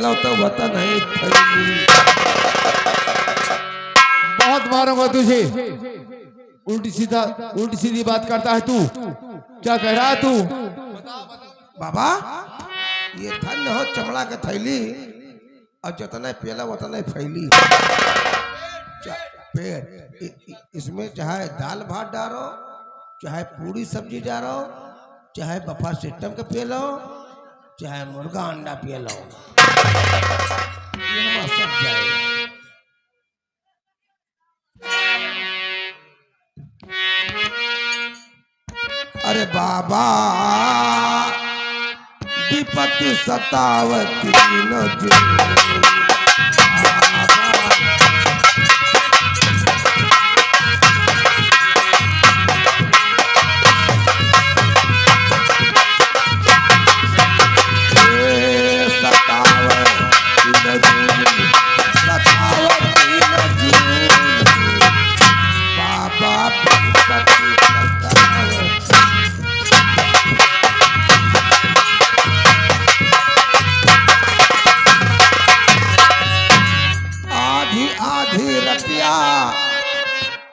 तो वतन है थैली। बहुत मारूंगा तुझे। उल्टी सीधी बात करता है तू। क्या कह रहा है तू? बाबा ये धन्य हो चमड़ा के थैली और जितना पेला उतना फैली पेट। इसमें चाहे दाल भात डालो, चाहे पूरी सब्जी डालो, चाहे बफा सिस्टम के पी लो, चाहे मुर्गा अंडा पी लो, ये सब जाए। अरे बाबा विपत्ति सतावती न जो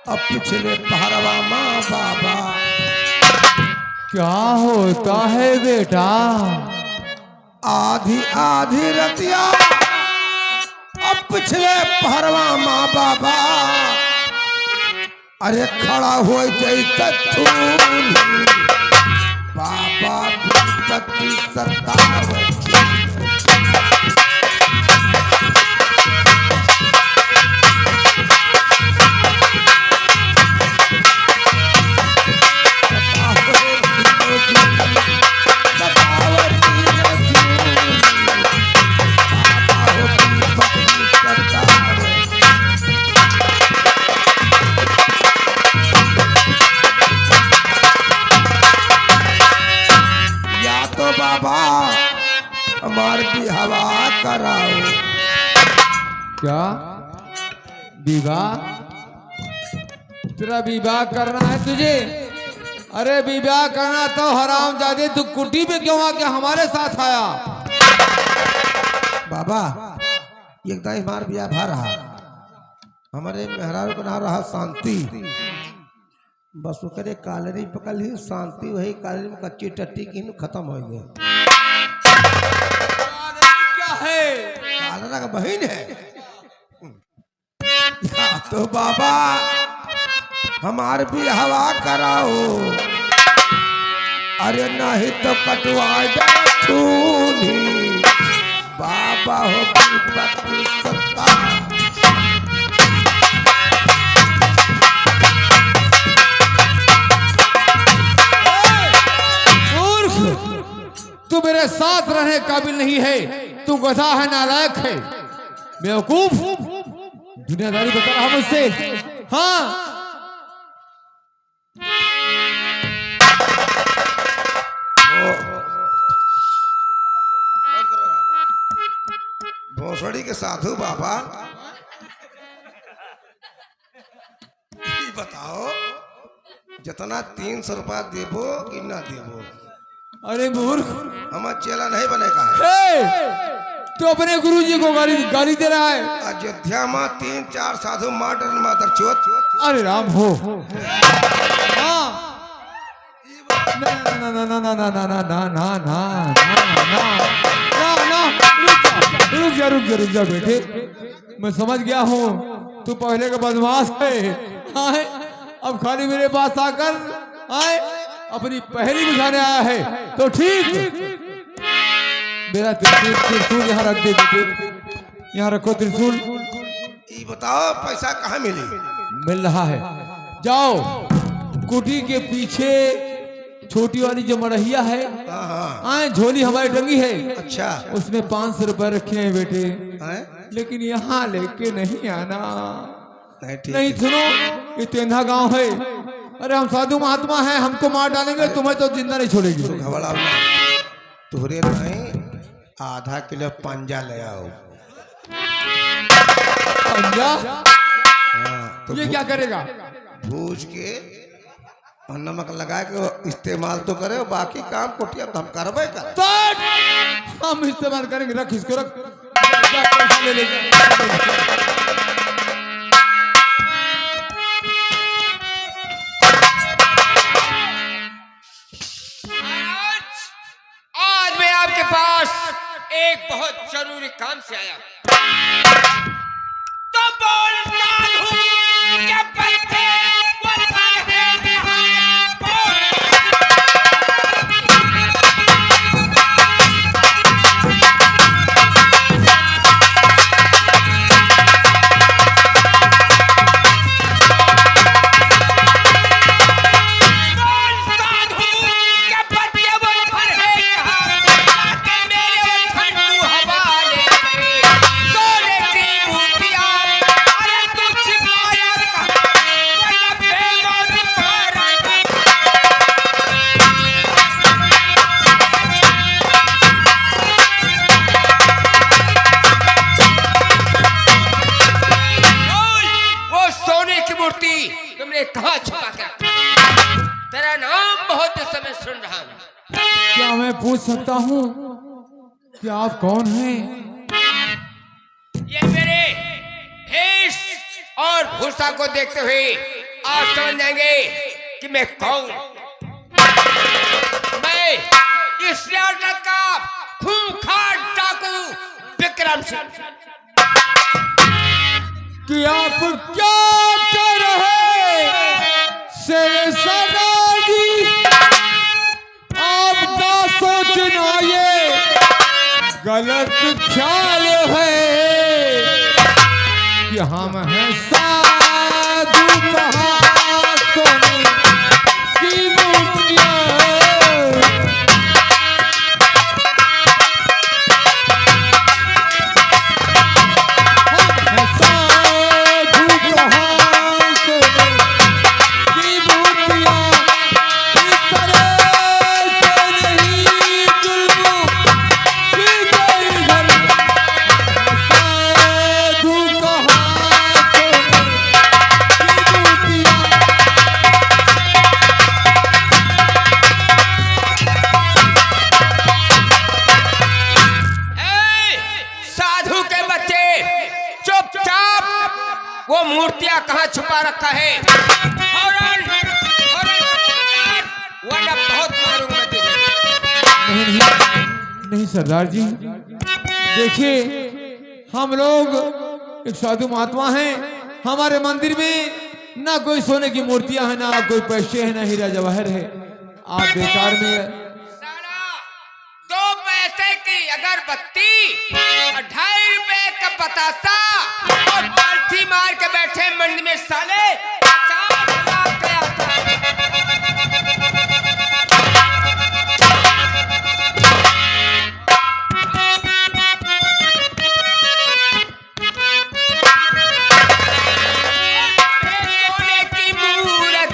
अब पिछले पहरवा माँ बाबा। क्या होता है बेटा? आधी आधी रतिया अब पिछले पहरवा माँ बाबा। अरे खड़ा हो बाबा विपत्ति सतावती। हमार भी हवा कराओ। क्या विवाह? तेरा विवाह करना है तुझे? अरे विवाह करना तो हरामजादे तू कुटी पे क्यों आके हमारे साथ आया? बाबा एकदम हमार बिया भा रहा, हमारे मेहरारू को ना रहा शांति, बस वो करे कालरी पकड़ ही शांति, वही कालरी में कच्ची टट्टी की खत्म हो गई। कालरा का बहन है या तो बाबा हमार भी हवा कराओ। अरे नहीं तो कटवा खूनी बाबा हो विपत्ति सत्ता। तू मेरे साथ रहने काबिल नहीं है, तू गधा है, नालायक है, बेवकूफ। दुनियादारी बता रहा मुझसे? हाँ भोसड़ी के साधु बाबा बताओ जितना 300 रुपया देबो कि ना देबो? अरे मूर्ख, हमारा चेला नहीं बनेगा है। तो अपने गुरुजी को गाली दे रहा है। अयोध्या में 3-4 साधु मॉडर्न मादर चोत। अरे राम हो। हाँ ना ना ना ना ना ना ना ना ना ना ना ना, रुक जा बेटे, मैं समझ गया हूँ तू पहले का बदमाश है। अब खाली मेरे पास आकर अपनी पहली बुझाने आया है तो ठीक। मेरा त्रिशूल यहाँ रख दे बेटे, यहाँ रखो त्रिशूल। ये बताओ पैसा कहाँ मिली? मिल रहा है, जाओ कुटी के पीछे छोटी वाली जो मड़हिया है, आए झोली हमारी टंगी है। अच्छा, उसमें 500 रुपए रखे हैं बेटे, लेकिन यहाँ लेके नहीं आना। नहीं सुनो, ये तेंधा गांव है। अरे हम साधु महात्मा हैं, हमको मार डालेंगे, तुम्हें तो जिंदा नहीं छोड़ेगी। तुहरे नहीं, आधा किलो पंजा ले आओ। पंजा? हाँ, तो ये क्या करेगा? भूज के और नमक लगा के इस्तेमाल तो करे, बाकी काम कोटिया हम करबे कर। हम इस्तेमाल करेंगे, रख इसको रख। जा पैसा ले ले जा। आज मैं आपके पास एक बहुत जरूरी काम से आया। तो बोलता हूँ क्या बनते वो है यहाँ बोल। तुमने कहाँ छुपा क्या? तेरा नाम बहुत समय सुन रहा हूँ। क्या मैं पूछ सकता हूँ कि आप कौन हैं? ये मेरे भेष और भूषा को देखते हुए आप समझ जाएंगे कि मैं कौन। मैं इस रियासत का खूंखार डाकू विक्रम सिंह। कि आप क्या कर रहे शेर सरदार जी? आपका सोचना ये गलत ख्याल है कि हम हैं साधु महात्मा की मूर्तियां। वो मूर्तियां कहाँ छुपा रखा है? वरना बहुत मारूंगा तुझे। नहीं सरदार जी, देखिए हम लोग एक साधु महात्मा हैं। हमारे मंदिर में ना कोई सोने की मूर्तियां हैं, ना कोई पैसे हैं, ना हीरा जवाहर है। आप बेकार में दो पैसे की अगरबत्ती, 2.5 रुपए का बतासा और पालथी मार के बैठे मंदिर में साले 4 लाख का आता है। सोने की मूरत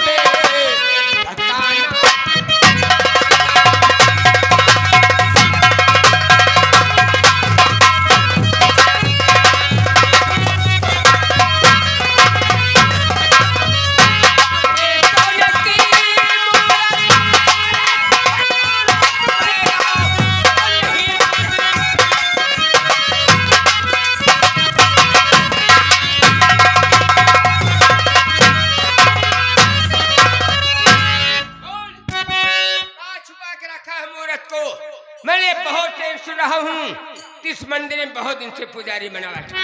मैंने बहुत टाइम सुन रहा हूँ। इस मंदिर में बहुत दिन से पुजारी बना बैठा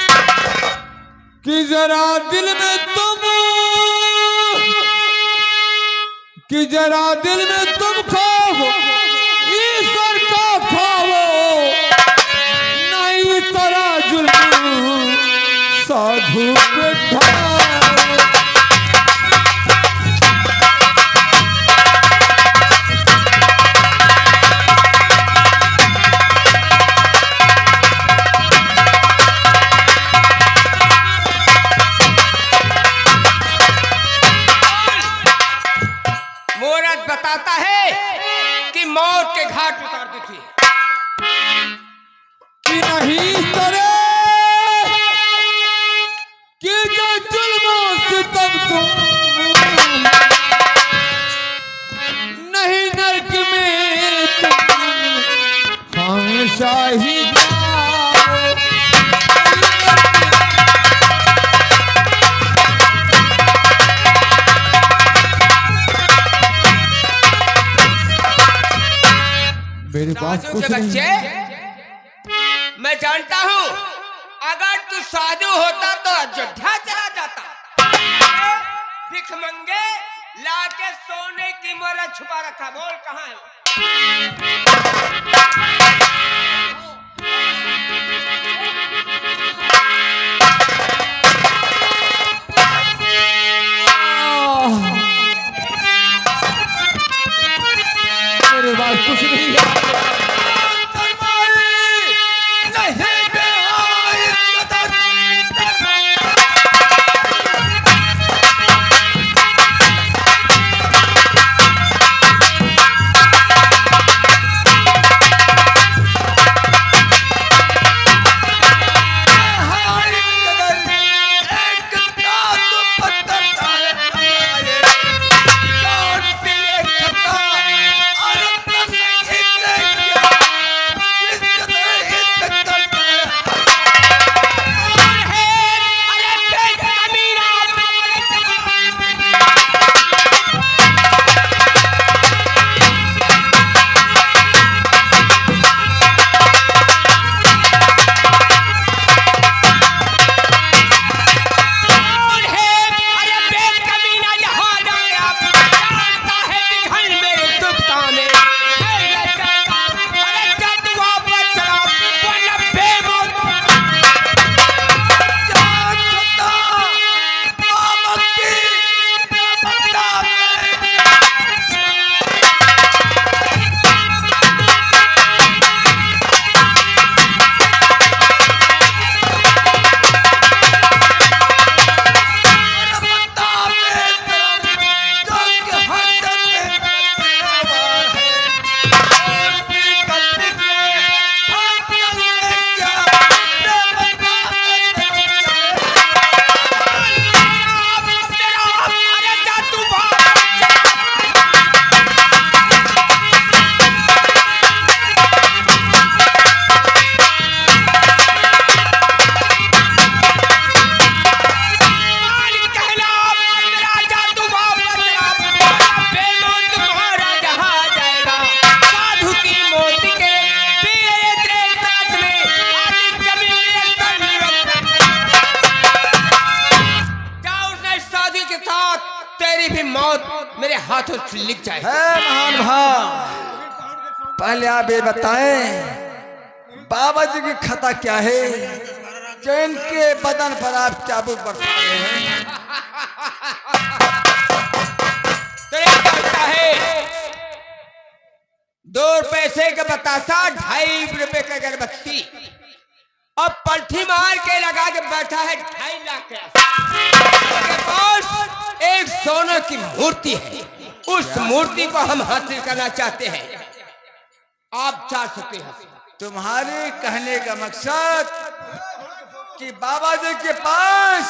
कि जरा दिल में तुम खाओ ईश्वर का खाओ, नहीं तेरा जुल्म साधु पे ढाओ। बताता है कि मौत के घाट उतार दी थी कि नहीं करे कि जो जुल्मों से तब तुम नहीं नरक में तुम हमेशा ही जाओ। पास साधु कुछ के नहीं। बच्चे, मैं जानता हूँ अगर तू साधु होता तो अयोध्या चला जाता। भिख मंगे लाके सोने की मोहरा छुपा रखा, बोल कहाँ है? मेरे पास कुछ नहीं है। मेरे हाथों से लिख जाए। है महान भाव, पहले आप ये बताएं बाबा जी की खता क्या है जो इनके बदन पर आप चाबुक बरसा रहे हैं? तो ये कहता है 2 पैसे का बतासा 2.5 रुपए का अगरबत्ती, अब पलठी मार के लगा के बैठा है 2.5 लाख के पास एक सोने की मूर्ति है। उस मूर्ति को हम हासिल करना चाहते हैं, आप चाह सकते हैं। तुम्हारे कहने का मकसद कि बाबा जी के पास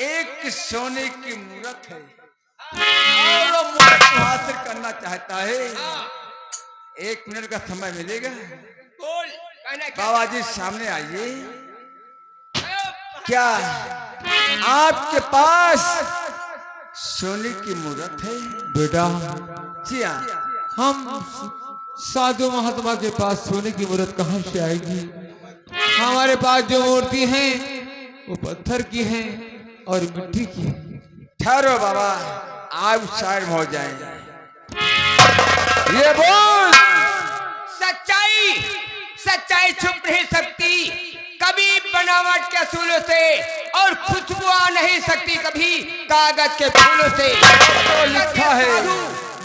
एक सोने की मूर्त है और वो मूर्त को हासिल करना चाहता है। 1 मिनट का समय मिलेगा? बोल, कहना क्या? बाबा जी सामने आइए। क्या आपके पास सोने की मूर्त है? बेटा, जी हाँ। हम साधु महात्मा के पास सोने की मूर्त कहाँ से आएगी? हमारे पास जो मूर्ति है वो पत्थर की है और मिट्टी की है। ठहरो बाबा, आप साइड में हो जाएंगे। ये बोल, सच्चाई सच्चाई छुप नहीं सकती कभी बनावट के असूलों से, और खुशबू आ नहीं सकती कभी कागज के फूलों से। तो लिखा है,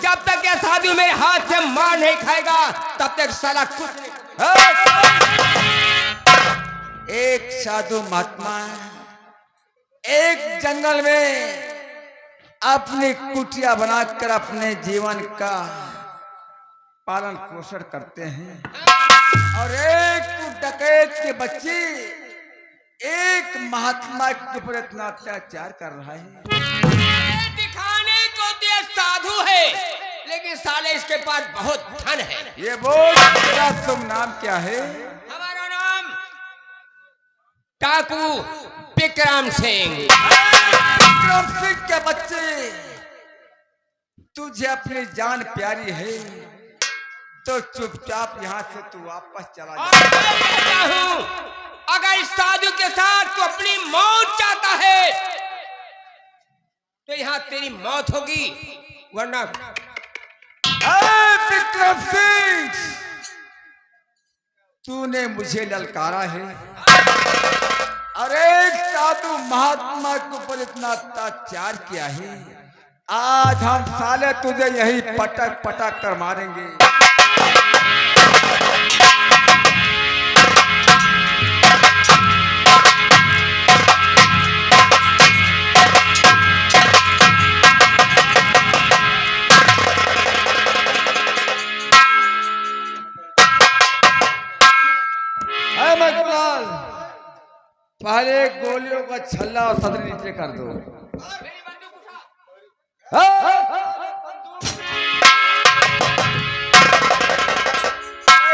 जब तक ये साधु मेरे हाथ से मार नहीं खाएगा तब तक साला कुछ नहीं। एक साधु महात्मा एक जंगल में अपनी कुटिया बनाकर अपने जीवन का पालन पोषण करते हैं, और एक डकैत के बच्चे एक महात्मा के ऊपर इतना अत्याचार कर रहा है। दिखाने को तो ये साधु है, लेकिन साले इसके पास बहुत धन है। ये बोल, तेरा तुम नाम क्या है? हमारा नाम डाकू विक्रम सिंह। विक्रम सिंह के बच्चे, तुझे अपनी जान प्यारी है, तो चुपचाप यहाँ से तू वापस चला और जा। मैं कहता हूं, अगर इस साधु के साथ तू अपनी मौत चाहता है तो यहाँ तेरी मौत होगी, वरना विक्रम सिंह, तूने मुझे ललकारा है। अरे साधु महात्मा के ऊपर इतना अत्याचार किया है, आज हम साले तुझे यही पटक पटक कर मारेंगे। पहले गोलियों का छल्ला और सदर नीचे कर दो।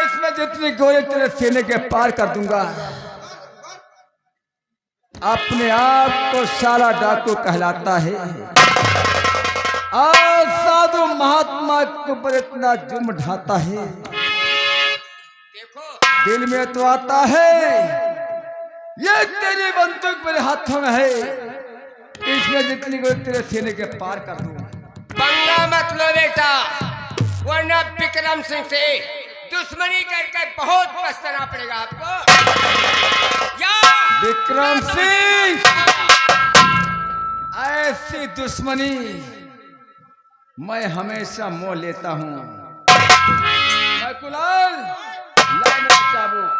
इसमें जितनी गोली तेरे सीने के पार कर दूंगा। अपने आप को सारा डाकू कहलाता है और साधु महात्मा के ऊपर इतना जुर्म ढाता है। देखो दिल में तो आता है ये तेरी बंदूक मेरे हाथों में है, इसमें जितनी गोली तेरे सीने के पार कर दूं। पंगा मत लो बेटा, वरना विक्रम सिंह से दुश्मनी करके बहुत पछताना पड़ेगा आपको। या विक्रम सिंह, ऐसी दुश्मनी मैं हमेशा मोह लेता हूँ। कुलाल, ला मेरा चाबुक।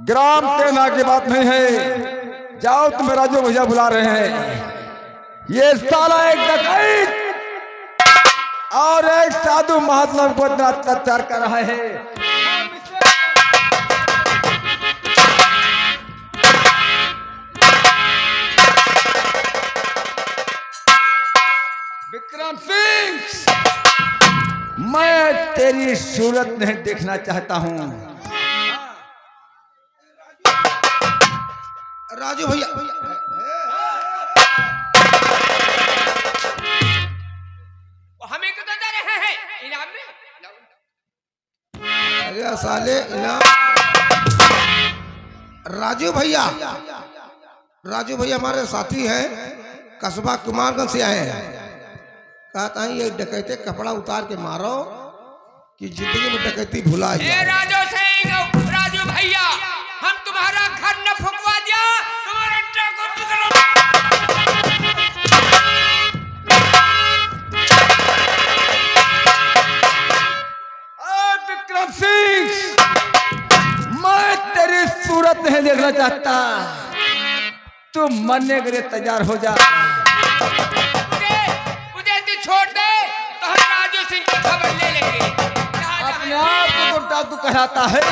ग्राम सेना की बात नहीं है, जाओ तुम राजू भैया बुला रहे हैं। ये साला एक डकैत और एक साधु महात्मा को इतना अत्याचार कर रहा है। विक्रम सिंह, मैं तेरी सूरत नहीं देखना चाहता हूँ। राजू भैया, हमें क्यों दे रहे हैं इनाम में? अरे साले इनाम। राजू भैया, राजू भैया हमारे साथी हैं, कस्बा कुमारगंज से आए हैं। कहता है ये डकैते कपड़ा उतार के मारो कि जिंदगी में डकैती भुला जाए। राजू सिंह, राजू भैया, हम तुम्हारा घर न फुकवा दिया, तुम्हारे को विक्रम सिंह, मैं तेरी सूरत नहीं देखना चाहता, तू मरने के लिए तैयार हो जा। मुझे तू छोड़ दे तो हम राजू सिंह की खबर ले लेंगे। अपने आप को तो डाकू कहलाता है,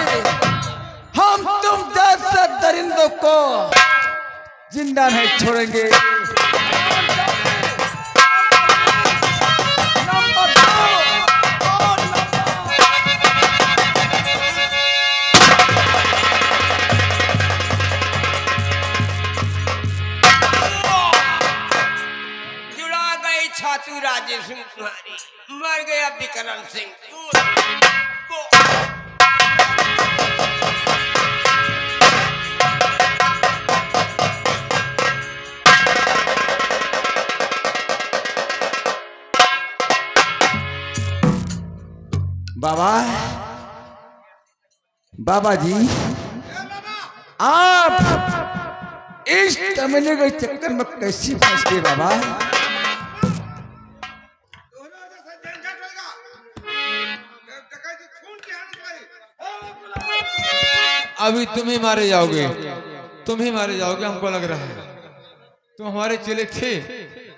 हम तुम जैसे दरिंदों को जिंदा नहीं छोड़ेंगे। जुड़ा गई छातू राजेश सिंह तुम्हारी, मर गया विक्रम सिंह। बाबा, बाबा जी, आप इस कमीने के चक्कर में कैसे फंस गए बाबा? अभी तुम ही मारे जाओगे, तुम ही मारे जाओगे, हमको लग रहा है। तुम हमारे चेले थे,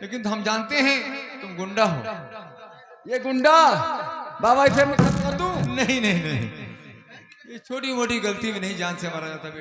लेकिन हम जानते हैं तुम गुंडा हो। ये गुंडा बाबा इसे मैं खत्म कर दूं? नहीं नहीं नहीं, ये छोटी मोटी गलती में नहीं जान से मारा जाता बेटा।